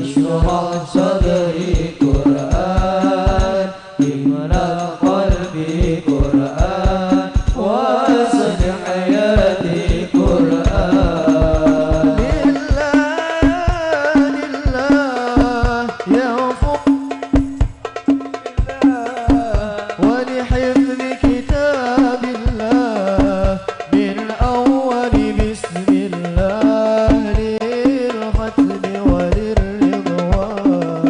اشرح صدري قرآن املأ قلبي قرآن واسع حياتي قرآن لله لله يغفر ولحفظ كتاب الله من أول بسم الله للختم وللرضوان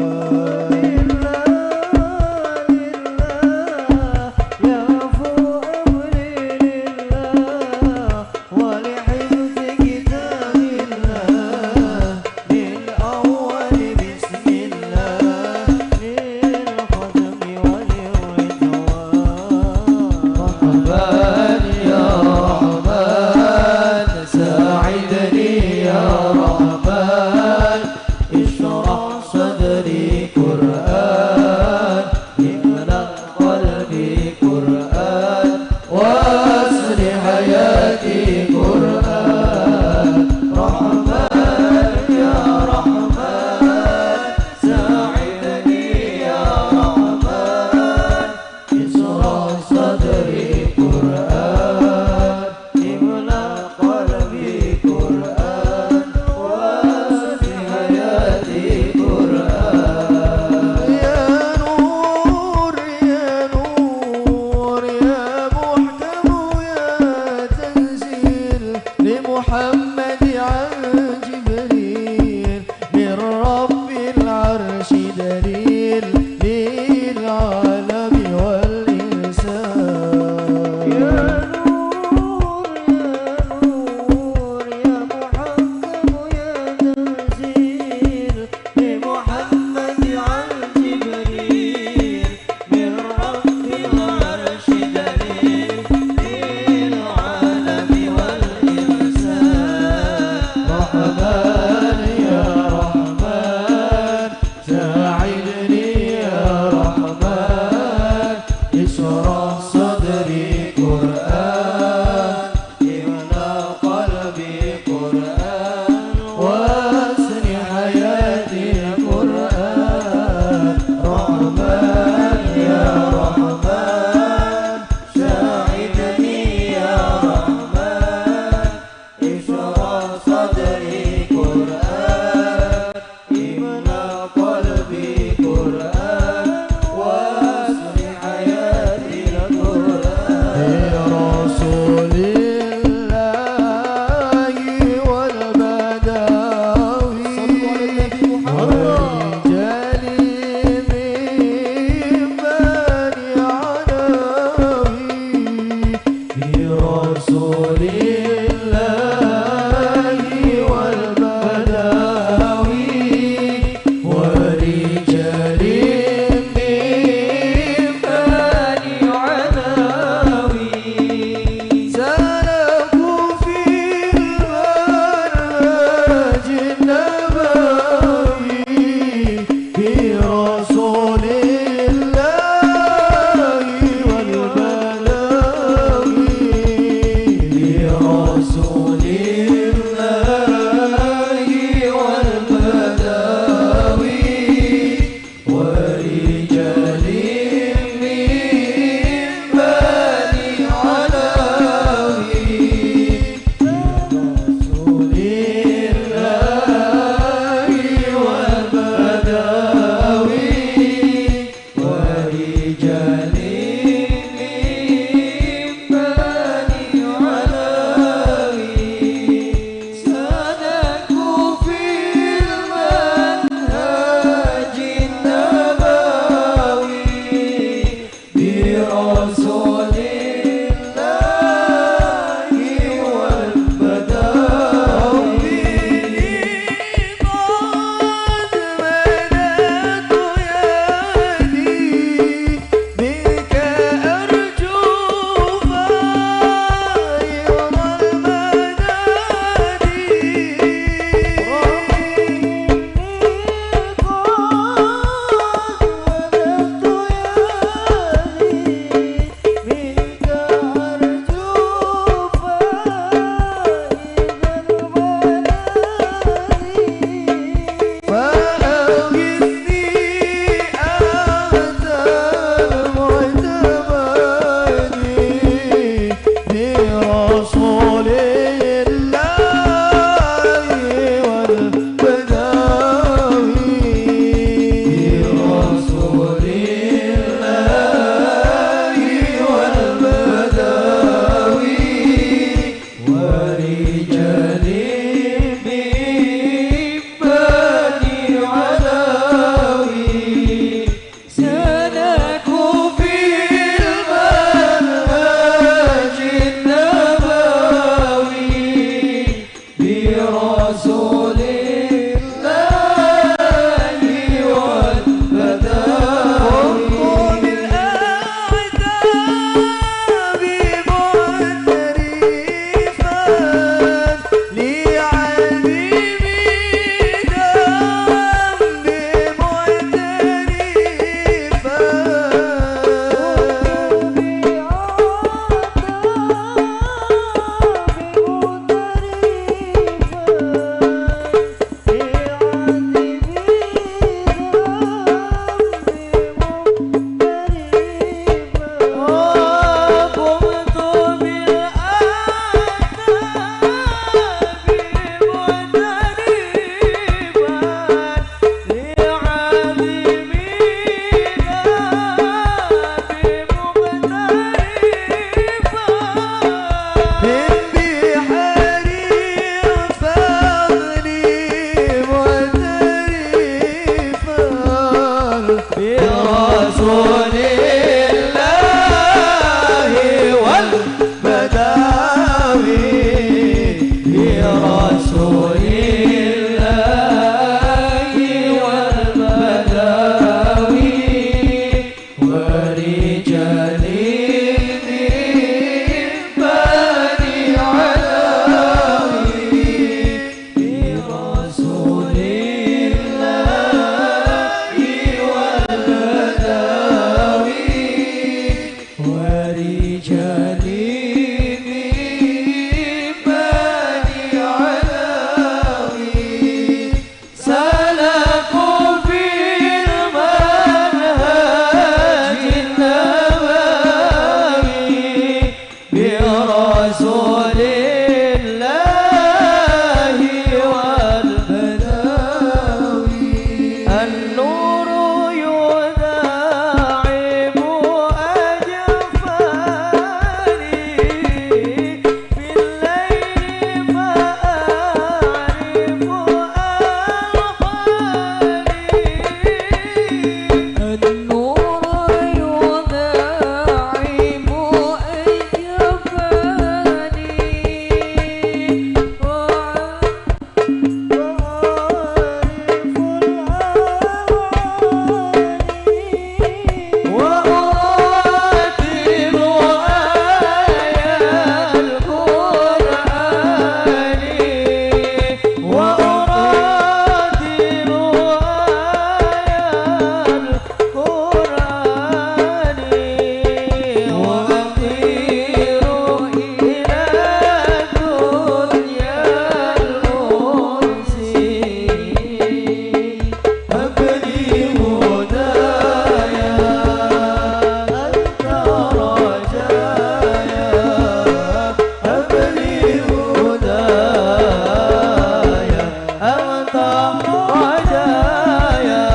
رجايا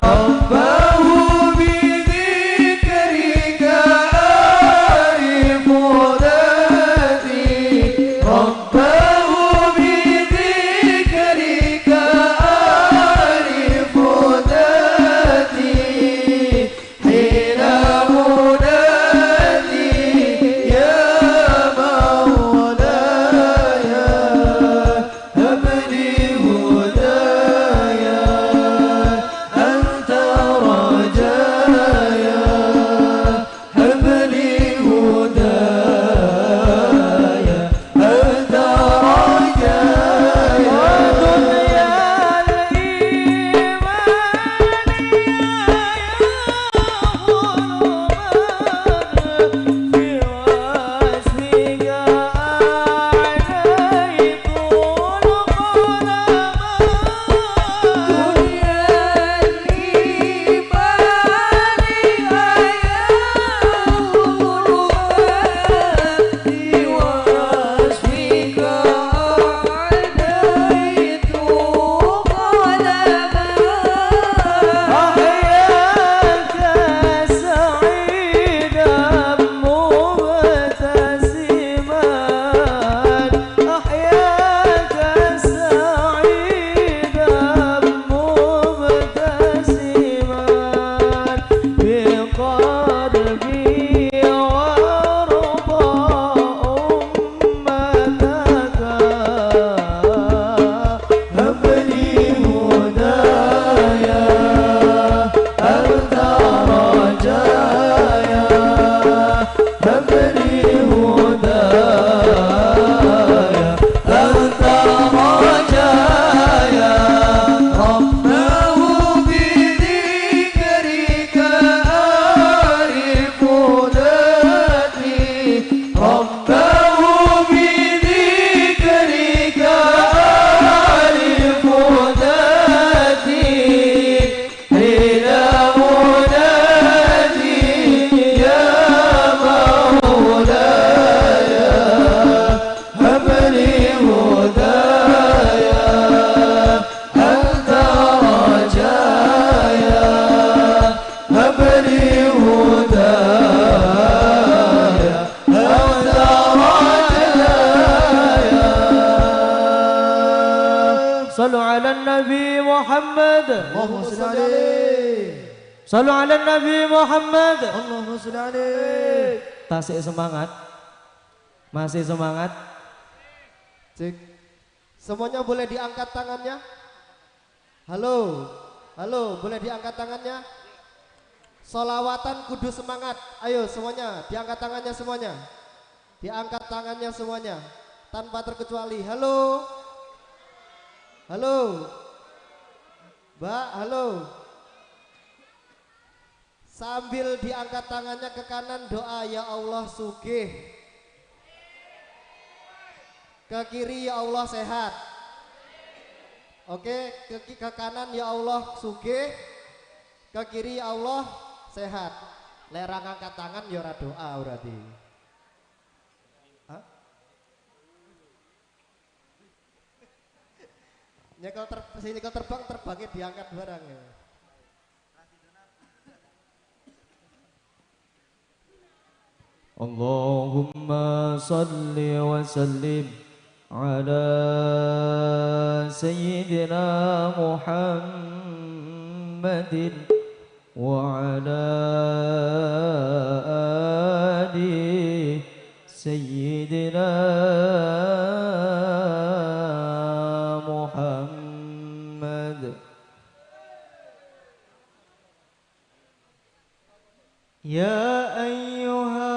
ربه بذكرك أعرف ذاتي ربه بذكرك أعرف ذاتي حين منادي يا مولاي هب لي هدايا أنت رجايا هب لي هدايا أنت رجايا ودنيا صلوا على النبي محمد اللهم صل عليه. صلوا على النبي محمد Allahumma sholli alaih. Tasik semangat. Masih semangat. Cek. Semuanya boleh diangkat tangannya? Halo. Halo, boleh diangkat tangannya? Solawatan kudu semangat. Ayo semuanya, diangkat tangannya semuanya. Diangkat tangannya semuanya tanpa terkecuali. Halo. Halo. Mbak, halo. Sambil diangkat tangannya ke kanan doa ya Allah sugih. Ke kiri ya Allah sehat. Oke, ke kanan ya Allah sugih. Ke kiri ya Allah sehat. Lerang angkat tangan ya ora doa berarti. Hah? Nyekel terbang terbangnya diangkat barang ya. Allahumma salli wa sallim ala sayyidina Muhammadin wa ala ali sayyidina Muhammad. Ya ayyuha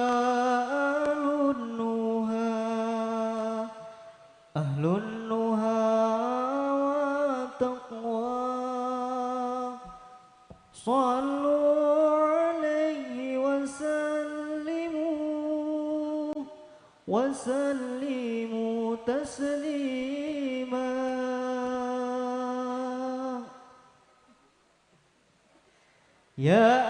ahlun nuha wa taqwa sallu alaihi wa sallimu taslima. Ya